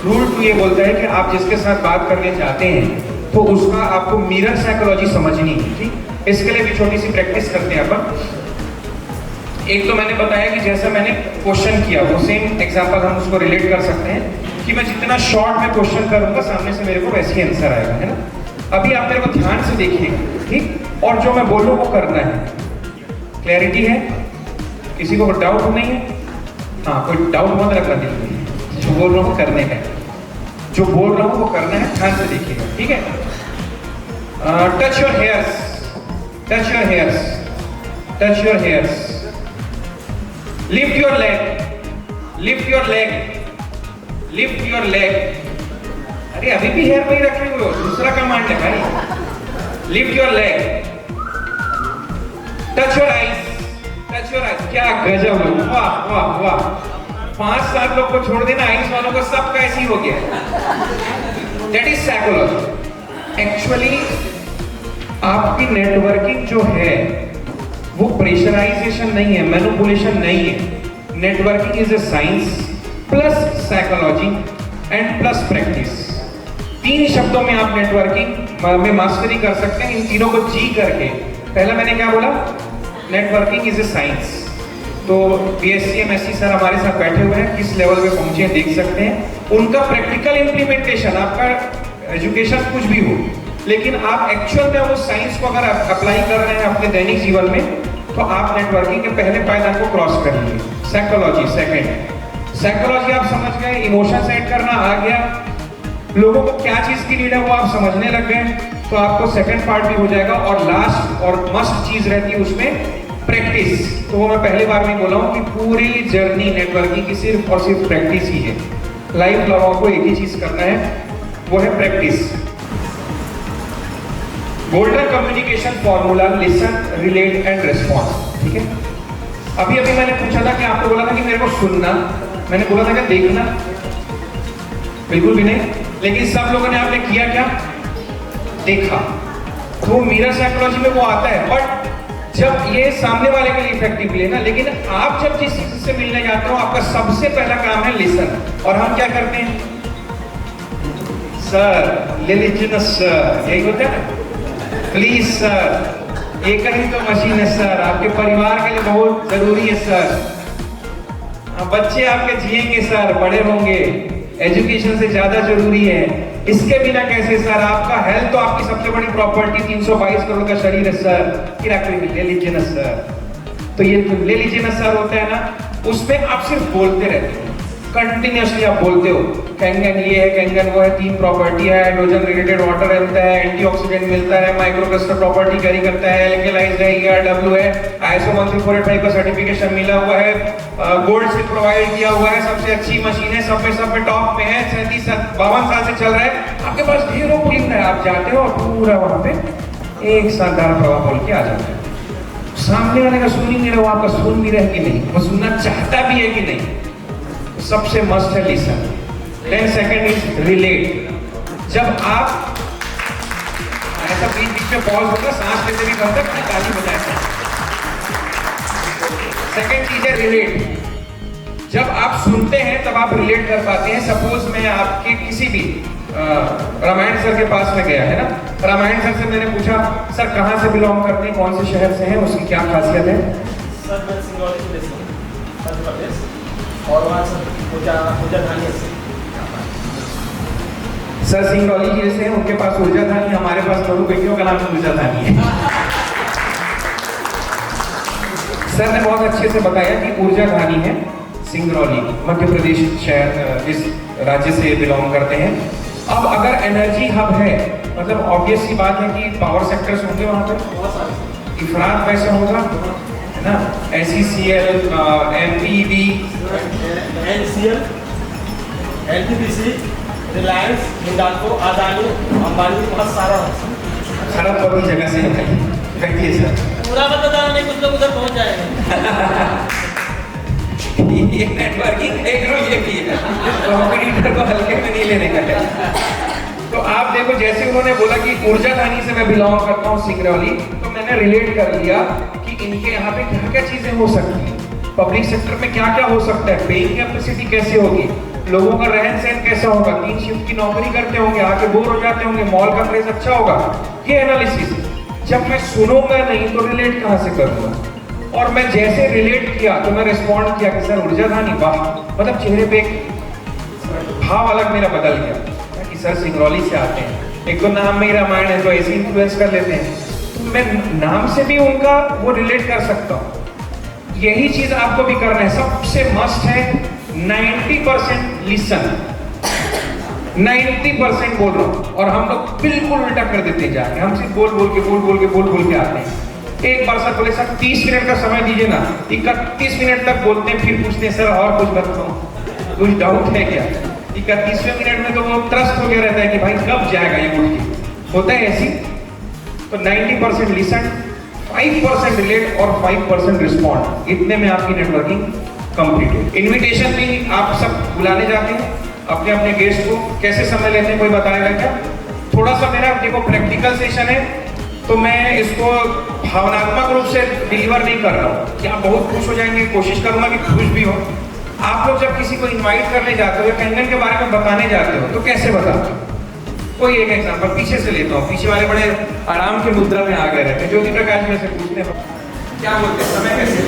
Rule 2 ये बोलता है कि आप जिसके साथ बात करने चाहते हैं तो उसका आपको मिरर साइकोलॉजी समझनी है, ठीक। इसके लिए भी छोटी सी प्रैक्टिस करते हैं अपन। एक तो मैंने बताया कि जैसा मैंने क्वेश्चन किया वो सेम एग्जांपल हम उसको रिलेट कर सकते हैं कि मैं जितना शॉर्ट में क्वेश्चन करूंगा सामने से मेरे को वैसे ही आंसर आएगा, है ना। अभी आप मेरे को ध्यान से देखिएगा, ठीक, और जो मैं बोलूँ वो करना है। क्लैरिटी है? किसी को डाउट नहीं है? हाँ, कोई डाउट मत रखना दिल में। जो बोल रहा हूँ करने का, जो बोल रहा हूँ वो करना है, ध्यान से देखिएगा, ठीक है। Touch your hairs, touch your hairs, touch your hairs. Lift your leg, lift your leg, lift your leg. अरे अभी भी हेयर वही रखे हुए हो, दूसरा कमांड है भाई। Lift your leg, touch your eyes, touch your eyes. क्या गजब है, वाह वाह वाह। 5-7 लोग को छोड़ देना, आईज वालों को सब कैसी हो गया। That is psychology. एक्चुअली आपकी नेटवर्किंग जो है वो प्रेशराइजेशन नहीं है, मैनिपुलेशन नहीं है। Networking is a science plus psychology and plus practice. 3 शब्दों में आप नेटवर्किंग में मास्टरी कर सकते हैं, इन तीनों को जी करके। पहला मैंने क्या बोला? Networking is a science. तो बीएससी एमएससी सर हमारे साथ बैठे हुए हैं, किस लेवल पे पहुंचे हैं देख सकते हैं। उनका प्रैक्टिकल इंप्लीमेंटेशन, आपका एजुकेशन कुछ भी हो, लेकिन आप एक्चुअल में वो साइंस को अगर अप्लाई कर रहे हैं अपने दैनिक जीवन में, तो आप नेटवर्किंग के पहले पायदान को क्रॉस कर लीजिए। Psychology second. साइकोलॉजी आप समझ गए, इमोशन सेट करना आ गया, लोगों को क्या चीज की नीड है वो आप समझने लग गए, तो आपको सेकंड पार्ट भी हो जाएगा। और लास्ट और मस्ट चीज रहती है उसमें प्रैक्टिस। तो वो मैं पहली बार में बोला हूँ कि पूरी जर्नी नेटवर्किंग की सिर्फ और सिर्फ प्रैक्टिस ही है। लाइफ लोगों को एक ही चीज करना है, वो है practice. Golden communication formula, listen, relate and response, ठीक है। अभी अभी मैंने पूछा था कि आपको बोला था कि मेरे को सुनना, मैंने बोला था कि देखना, बिल्कुल भी नहीं। लेकिन सब लोगों ने आपने किया क्या? देखा। तो मिरर साइकोलॉजी में वो आता है, बट जब ये सामने वाले के लिए इफेक्टिवली है ना, लेकिन आप जब जिस चीज से मिलने जाते हो आपका सबसे पहला काम है लिसन। और हम क्या करते हैं? सर ले लीजिए ना सर, यही होता है ना, प्लीज सर, एक ही तो मशीन है सर, आपके परिवार के लिए बहुत जरूरी है सर, बच्चे आपके जिएंगे सर, बड़े होंगे, एजुकेशन से ज्यादा जरूरी है, इसके बिना कैसे सर, आपका हेल्थ तो आपकी सबसे बड़ी प्रॉपर्टी, 322 करोड़ का शरीर है सर, फिर आपको ले लीजिए ना सर। तो ये ले लीजिए ना सर होता है ना, उसमें आप सिर्फ बोलते रहते हो, कंटिन्यूअसली आप बोलते हो, कैंगन ये है, कैंगन वो है, 3 प्रॉपर्टी है, हाइड्रोजन रिलेटेड वाटर मिलता है, एंटीऑक्सीडेंट मिलता है, माइक्रोक्रिस्टल प्रॉपर्टी कैरी करता है, एल्केलाइज्ड है, ERW है, ISO 13485 का सर्टिफिकेशन मिला हुआ है, गोल्ड से प्रोवाइड किया हुआ है, सबसे अच्छी मशीन है, सब में टॉप में है, 37-52 साल से चल रहा है, आपके पास ढेरों पुलिस है, आप जाते हो और पूरा वहां पे एक शानदार प्रभाव बोल के आ जाते हैं। सामने वाले का सुन ही नहीं रहा, आपका सुन भी रहे कि नहीं, वो सुनना चाहता भी है कि नहीं। सबसे मस्ट है लिसन। 10 second is relate. जब आप ऐसा बीच में पॉज होगा, सांस लेते भी करते हैं, ताली बजाएं। सेकेंड चीज है रिलेट। जब आप सुनते हैं तब आप रिलेट कर पाते हैं। सपोज मैं आपके किसी भी रामायण सर के पास में गया है ना, रामायण सर से मैंने पूछा सर कहाँ से बिलोंग करते हैं, कौन से शहर से हैं, उसकी क्या खासियत है? सर मैं सिंगरौली से मध्य प्रदेश, और वहाँ से ऊर्जा धानी है सर। सिंगरौली जिले से हैं, उनके पास ऊर्जा धानी, हमारे पास दोनों बेटियों का नाम ऊर्जा धानी है। सर ने बहुत अच्छे से बताया कि ऊर्जा धानी है सिंगरौली, मध्य प्रदेश शहर, इस राज्य से बिलोंग करते हैं। अब अगर एनर्जी हब है, मतलब ऑब्वियस सी बात है कि पावर सेक्टर्स होंगे वहाँ पर, इफरात पैसा होगा, है ना, SECL, MPEB, NCL, NTPC, Reliance, Hindalco, Adani, Ambani, बहुत सारा खराब बड़ी जगह से है सर। पूरा बता नहीं, कुछ लोग उधर पहुंच जाएंगे। ये नेटवर्किंग एक ये भी है, कॉम्पिटिटर को हल्के में नहीं लेने का है। तो आप देखो, जैसे उन्होंने बोला कि ऊर्जा धानी से मैं बिलोंग करता हूँ सिंगरौली, तो मैंने रिलेट कर लिया कि इनके यहाँ पे क्या क्या चीजें हो सकती हैं, पब्लिक सेक्टर में क्या क्या हो सकता है, पेइंग कैपेसिटी कैसे होगी, लोगों का रहन सहन कैसा होगा, 3 शिफ्ट की नौकरी करते होंगे, आके बोर हो जाते होंगे, मॉल का क्रेज अच्छा होगा, ये एनालिसिस। जब मैं सुनूंगा नहीं तो रिलेट कहां से करूंगा? और मैं जैसे रिलेट किया तो मैं रिस्पॉन्ड किया कि सर ऊर्जा था नहीं, वाह, मतलब चेहरे पे एक भाव अलग मेरा बदल गया कि सर सिंगरौली से आते हैं, एक तो नाम में ही रामायण है तो ऐसे इन्फ्लुएंस कर लेते हैं, तो मैं नाम से भी उनका वो रिलेट कर सकता हूँ। यही चीज आपको भी करना है। सबसे मस्ट है 90% लिसन, 90% बोल रहा हूँ, और हम लोग बिल्कुल उल्टा कर देते हैं जाके, हम सिर्फ बोल बोल के आते हैं। एक बार सर बोले सर 30 मिनट का समय दीजिए ना, 31 मिनट तक बोलते हैं, फिर पूछते हैं सर और कुछ बताओ, कुछ डाउट है क्या? 31वें मिनट में तो वो त्रस्त हो गया रहता है कि भाई कब जाएगा ये उठ के, होता है ऐसी। तो 90% लिसन, 5% रिलेट और 5% रिस्पॉन्ड, इतने में आपकी नेटवर्किंग कंप्लीट है। इनविटेशन भी आप सब बुलाने जाते हैं अपने अपने गेस्ट को, कैसे समय लेते हैं कोई बताएगा क्या? थोड़ा सा मेरा देखो प्रैक्टिकल सेशन है तो मैं इसको भावनात्मक रूप से डिलीवर नहीं कर रहा हूँ कि आप बहुत खुश हो जाएंगे, कोशिश करूंगा कि खुश भी हो। आप लोग जब किसी को इनवाइट करने जाते हो, कैंगन के बारे में बताने जाते हो, तो कैसे बताते हो? कोई एक एग्जांपल पीछे से लेता हूँ, पीछे वाले बड़े आराम के मुद्रा में आ गए रहते हैं, ज्योति प्रकाश में से पूछते हैं क्या बोलते हैं, समय कैसे?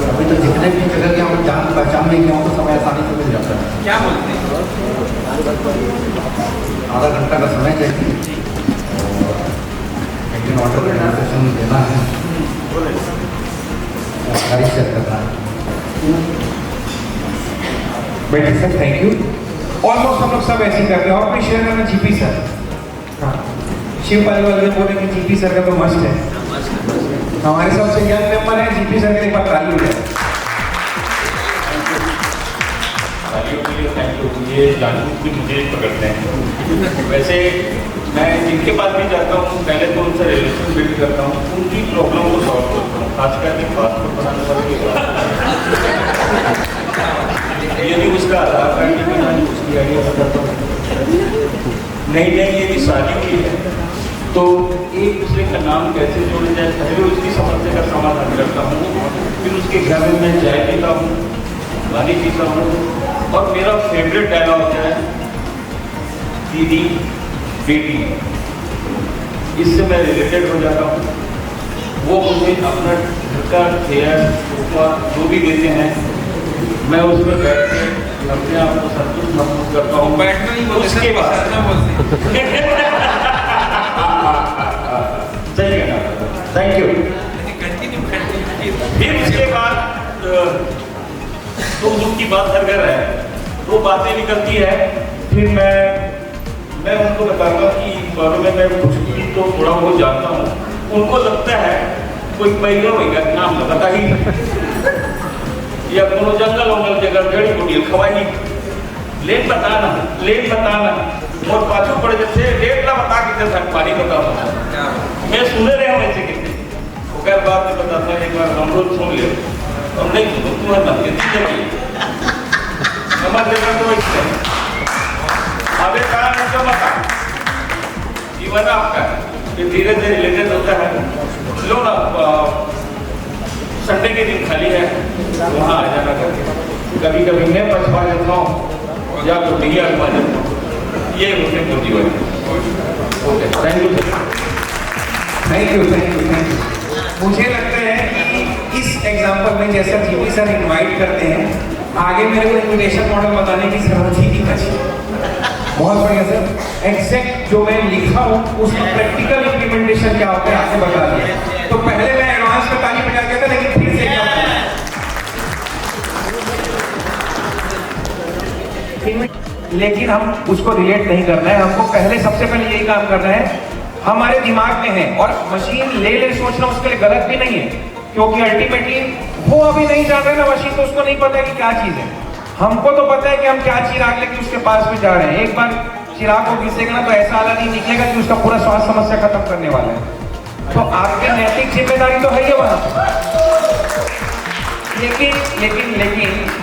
अभी तो जितने भी जगह के हम जान पहचान में गए तो समय आसानी से मिल जाता है। क्या बोलते हैं? आधा घंटा का समय चाहिए, लेकिन ऑर्डर प्रेजेंटेशन देना है, गाड़ी चेक करना है। बेटे सर थैंक यू। ऑलमोस्ट हम लोग सब ऐसे ही करते हैं। और अपने शेयर करना जीपी सर, हाँ शिव पाल वाले बोले कि जीपी सर का तो मस्ट है, हमारे सबसे यंग मेंबर है, जीपी सर के एक बार ताली हो जाए। तालियों के लिए थैंक यू। ये जानबूझ के मुझे पकड़ते हैं। वैसे मैं जिनके पास भी जाता हूँ पहले तो उनसे रिलेशन बिल्ड करता हूँ, उनकी प्रॉब्लम को सॉल्व करता हूँ, खास करके पासपोर्ट बनाने वाले की बात। यदि उसका आधार कार्ड नहीं बना, उसकी आइडिया बताता हूँ, नहीं यदि शादी हुई है तो एक दूसरे का नाम कैसे जोड़ा जाए, पहले उसकी समस्या का समाधान करता हूँ, फिर उसके घर में मैं चाय पीता हूँ, पानी पीता हूँ, और मेरा फेवरेट डायलॉग है दीदी बेटी, इससे मैं रिलेटेड हो जाता हूँ। वो मुझे अपना घर का फेयर जो भी देते हैं, मैं उसमें बैठ के अपने आप को संतुष्ट महसूस करता हूँ। बैठना नहीं बोलते, उसके बाद बैठना बोलते हैं। सही है ना, थैंक यू। फिर उसके बाद तो उनकी बात हर घर है, वो बातें निकलती है, फिर मैं उनको बताऊंगा कि इस बारे में मैं कुछ भी तो थोड़ा बहुत जानता हूँ। उनको लगता है कोई पैगा वैगा नाम लगाता ही या कोनो जंगल वंगल जगह जड़ी बूटी खवाई लेन बताना और पाछू पड़ जैसे रेट ना बता के जैसा पानी बताता मैं सुने रहे हूँ ऐसे कितने वो क्या बात नहीं बताता है। एक बार हम लोग सुन ले और नहीं सुनो तुम्हें मत हमारे जगह तो वैसे अबे कहा नहीं तो बता जीवन आपका ये धीरे धीरे रिलेटेड होता है। लो ना संडे के दिन खाली है वहाँ आ जाना करके, कभी कभी मैं पछवा जाता हूँ या तो नहीं अगवा जाता हूँ, ये होते मोटी वाली। Okay thank you. मुझे लगता है कि इस एग्जांपल में जैसा जीपी सर इनवाइट करते हैं, आगे मेरे को इन्विटेशन मॉडल बताने की जरूरत ही नहीं बची। बहुत बढ़िया सर, एग्जैक्ट जो मैं लिखा हूँ उसका प्रैक्टिकल इम्प्लीमेंटेशन क्या होता है आपने बता दिया। तो पहले मैं एडवांस में ताली बजा के था, लेकिन फिर से लेकिन हम उसको रिलेट नहीं करना है, हमको पहले सबसे पहले यही काम करना है, हमारे दिमाग में है। और मशीन ले सोचना उसके लिए गलत भी नहीं है, क्योंकि अल्टीमेटली वो अभी नहीं जान रहे ना मशीन, तो उसको नहीं पता है कि क्या चीज है। हमको तो पता है कि हम क्या चिराग लेके उसके पास में जा रहे हैं। एक बार चिराग को घिसेगा ना तो ऐसा आला नहीं निकलेगा कि उसका पूरा स्वास्थ्य समस्या खत्म करने वाला है। तो आपकी नैतिक जिम्मेदारी तो है ही वहां। लेकिन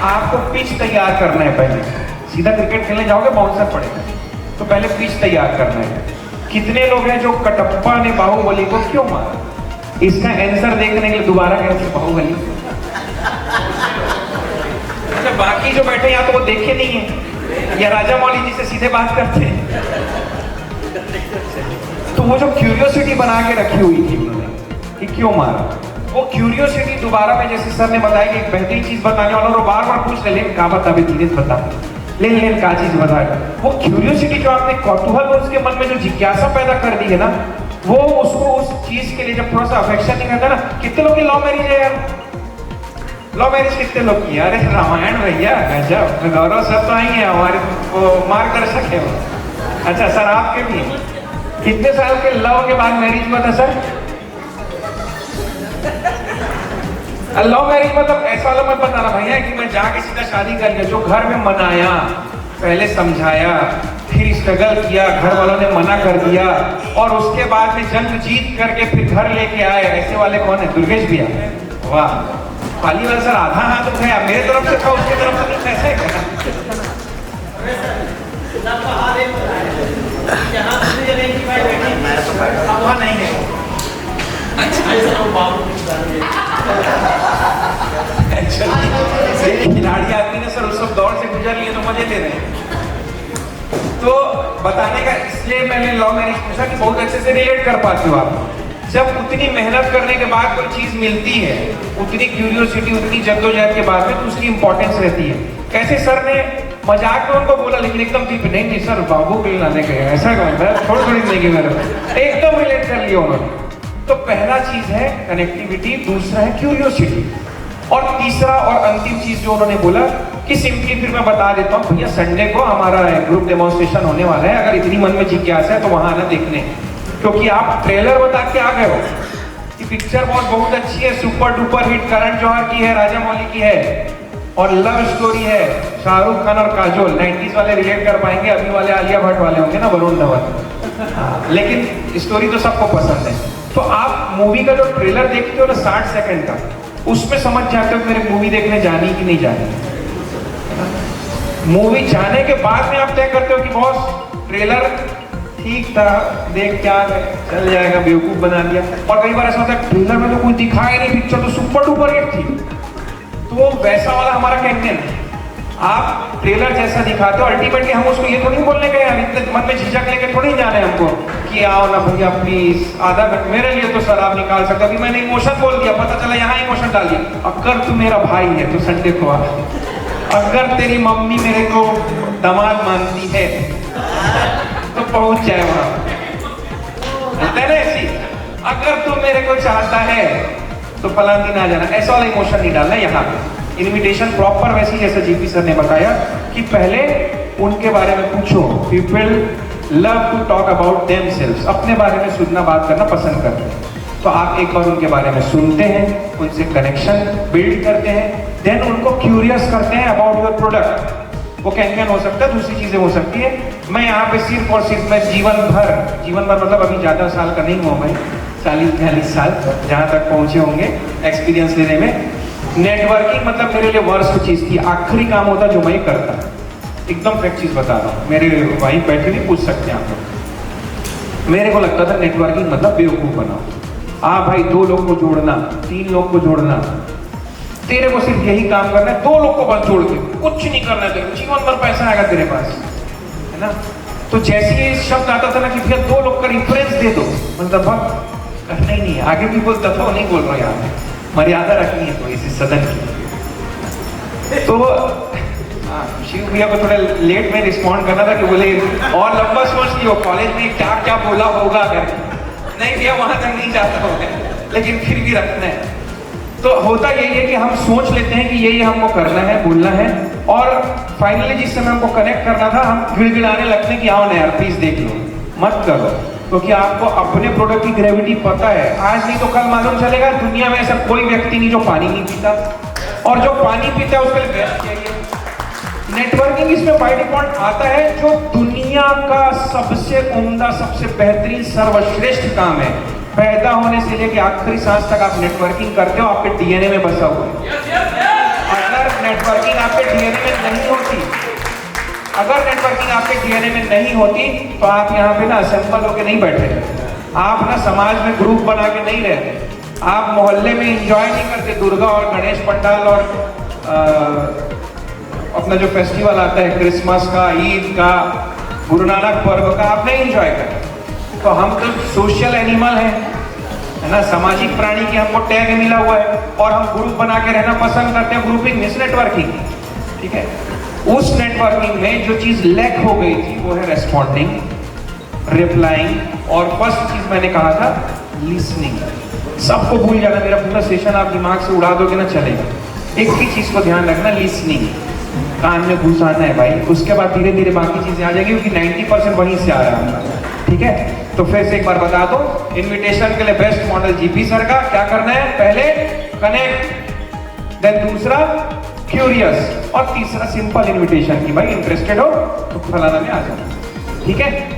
आपको पिच तैयार करना है। पहले सीधा क्रिकेट खेलने जाओगे बाउंसर पड़ेगा, तो पहले पिच तैयार करना है। कितने लोग हैं जो कटप्पा ने बाहुबली को क्यों मारा, इसका आंसर देखने के लिए दोबारा कैसे बाहुबली जो बैठे यहाँ तो वो देखे नहीं है या राजा मौली जी से सीधे बात करते हैं। तो वो जो क्यूरियोसिटी बना के रखी हुई थी उन्होंने कि क्यों मारा, वो क्यूरियोसिटी दोबारा में जैसे सर ने बताया कि एक बेहतरीन चीज बताने वाला और बार बार पूछ ले का बता भी धीरे बता लेन का चीज बता, वो क्यूरियोसिटी जो आपने कौतूहल उसके मन में जो जिज्ञासा पैदा कर दी है ना, वो उसको उस चीज के लिए जब थोड़ा सा अफेक्शन नहीं करता ना। कितने लोग की लव मैरिज है यार, लव मैरिज कितने लोग की? अरे रामायण भैया गजब, गौरव सर तो आई है हमारे मार्गदर्शक है वो। अच्छा सर आपके भी कितने साल के लव के बाद मैरिज हुआ था सर? लव मैरिज मतलब ऐसा वाला मत बताना भैया कि मैं जाके सीधा शादी कर लिया। जो घर में मनाया, पहले समझाया, फिर स्ट्रगल किया, घर वालों ने मना कर दिया और उसके बाद में जंग जीत करके फिर घर लेके आए, ऐसे वाले कौन है? दुर्गेश भैया। वाह, पालीवाल सर आधा हाथ उठाया, मेरे तरफ से था उसके तरफ से नहीं, कैसे वहाँ नहीं है। खिलाड़ी आदमी ने सर उस सब दौड़ से गुजर लिए तो मजे ले रहे हैं। तो बताने का इसलिए मैंने लव मैरिज पूछा कि बहुत अच्छे से रिलेट कर पाते हो आप। जब उतनी मेहनत करने के बाद कोई चीज मिलती है, उतनी क्यूरियोसिटी, उतनी जद्दोजहद के बाद में, तो उसकी इंपॉर्टेंस रहती है। कैसे सर ने मजाक में उनको बोला लेकिन एकदम डीप नहीं सर बाबू के लिए लाने गए, ऐसा थोड़ी नहीं की मेरे एकदम रिलेट कर लिया उन्होंने। तो पहला चीज है कनेक्टिविटी, दूसरा है क्यूरियोसिटी, और तीसरा और अंतिम चीज जो उन्होंने बोला कि सिंपली फिर मैं बता देता हूँ भैया, संडे को हमारा ग्रुप डेमोन्स्ट्रेशन होने वाला है, अगर इतनी मन में जिज्ञासा है तो वहां आना देखने, क्योंकि आप ट्रेलर बता के आ गए हो कि पिक्चर बहुत अच्छी है, super duper hit, Karan Johar की है, राजा मौली की है और लव स्टोरी है, शाहरुख खान और काजोल। 90s वाले रिलेट कर पाएंगे, अभी वाले आलिया भट्ट वाले होंगे ना, वरुण धवन। लेकिन स्टोरी तो सबको पसंद है। तो आप मूवी का जो ट्रेलर देखते हो ना 60 सेकंड का, उसमें समझ जाते हो कि मेरे मूवी देखने जानी कि नहीं जानी। मूवी जाने के बाद में आप तय करते हो कि बॉस ट्रेलर ठीक था, देख क्या चल जाएगा, बेवकूफ बना दिया। और कई बार ऐसा होता है ट्रेलर में तो कुछ दिखाया नहीं, पिक्चर तो सुपर डुपर हिट थी। तो वैसा वाला हमारा कैंपेन, आप ट्रेलर जैसा दिखाते हो, अल्टीमेटली हम उसको ये थोड़ी बोलने गए यार, इतने मन में झिझक लेके थोड़ी जाने हमको कि आओ ना भैया प्लीज आधा घंटा। मेरे लिए तो सर आप निकाल सकते हो कि मैंने इमोशन बोल दिया, पता चला यहाँ इमोशन डाल दिया। अगर तू मेरा भाई है तो संडे को आ, अगर तेरी मम्मी मेरे को दामाद मानती है तो पहुंच जाए वहां, ऐसी अगर तू मेरे को चाहता है तो फलां दिन आ जाना। ऐसा वाला इमोशन नहीं डालना यहाँ पे। इन्विटेशन प्रॉपर वैसी जैसे जीपी सर ने बताया कि पहले उनके बारे में पूछो। People love to talk about themselves, अपने बारे में सुनना, बात करना पसंद करते हैं। तो आप एक बार उनके बारे में सुनते हैं, उनसे कनेक्शन बिल्ड करते हैं, देन उनको क्यूरियस करते हैं अबाउट योर प्रोडक्ट। वो कैंपेन हो सकता है, दूसरी चीजें हो सकती है। मैं यहाँ पे सिर्फ और सिर्फ मैं जीवन भर मतलब अभी ज्यादा साल का नहीं हुआ, मैं 40-42 साल जहाँ तक पहुंचे होंगे एक्सपीरियंस लेने में। नेटवर्किंग मतलब मेरे लिए वर्स्ट चीज थी, आखिरी काम होता जो मैं करता। एकदम फैक्ट चीज बता रहा हूँ, मेरे वहीं बैठे भी पूछ सकते हैं आप लोग। मेरे को लगता था नेटवर्किंग मतलब बेवकूफ बनाओ। भाई 2 लोग को जोड़ना, 3 लोग को जोड़ना, तेरे को सिर्फ यही काम करना है, 2 लोग को बस जोड़ के कुछ नहीं करना है, तेरे जीवन भर पैसा आएगा तेरे पास, है ना। तो जैसे ये शब्द आता था ना कि भैया 2 लोग का रिफरेंस दे दो, मतलब करना ही नहीं है। आगे भी बोलता था, नहीं बोल रहा यहाँ, मर्यादा रखनी है तो इसी सदन की। तो शिव भैया को थोड़ा लेट में रिस्पॉन्ड करना था कि बोले और लंबा सोच लियो कॉलेज में क्या क्या बोला होगा, अगर नहीं भैया वहां तक नहीं जाता होगा, लेकिन फिर भी रखना है। तो होता यही है कि हम सोच लेते हैं कि ये हमको करना है, बोलना है, और फाइनली जिस समय हमको कनेक्ट करना था हम गिड़गिड़ाने लगते हैं कि आओ ना यार प्लीज देख लो। मत करो, क्योंकि आपको अपने प्रोडक्ट की ग्रेविटी पता है। आज नहीं तो कल मालूम चलेगा। दुनिया में ऐसा कोई व्यक्ति नहीं जो पानी नहीं पीता, और जो पानी पीता है उसके लिए बेस्ट चाहिए। नेटवर्किंग इसमें बाय डिफॉल्ट आता है, जो दुनिया का सबसे उम्दा, सबसे बेहतरीन, सर्वश्रेष्ठ काम है। पैदा होने से लेकर आखिरी सांस तक आप नेटवर्किंग करते हो, आपके डीएनए में बसा हुआ है। अगर नेटवर्किंग आपके डीएनए में नहीं होती, अगर नेटवर्किंग आपके डीएनए में नहीं होती तो आप यहाँ पे ना असेंबल होके नहीं बैठे, आप ना समाज में ग्रुप बना के नहीं रहते, आप मोहल्ले में एंजॉय नहीं करते दुर्गा और गणेश पंडाल अपना जो फेस्टिवल आता है क्रिसमस का, ईद का, गुरु नानक पर्व का, आप नहीं एंजॉय करें। तो हम तो सोशल एनिमल हैं, है ना, सामाजिक प्राणी की हमको टैग मिला हुआ है और हम ग्रुप बना के रहना पसंद करते हैं। ग्रुपिंग मीन्स नेटवर्किंग, ठीक है। उस नेटवर्किंग में जो चीज लैक हो गई थी वो है रेस्पॉन्डिंग, रिप्लाइंग, और फर्स्ट चीज मैंने कहा था लिसनिंग। सबको भूल जाना, मेरा पूरा सेशन आप दिमाग से उड़ा दोगे ना चलेगा। एक ही चीज को ध्यान रखना, लिसनिंग, कान में घुसाना है भाई, उसके बाद धीरे धीरे बाकी चीजें आ जाएगी, क्योंकि 90% वहीं से आ रहा है, ठीक है। तो फिर से एक बार बता दो, इनविटेशन के लिए बेस्ट मॉडल जीपी सर का। क्या करना है, पहले कनेक्ट, देन दूसरा क्यूरियस, और तीसरा सिंपल इनविटेशन की भाई इंटरेस्टेड हो तो फलाना में आ जाओ, ठीक है।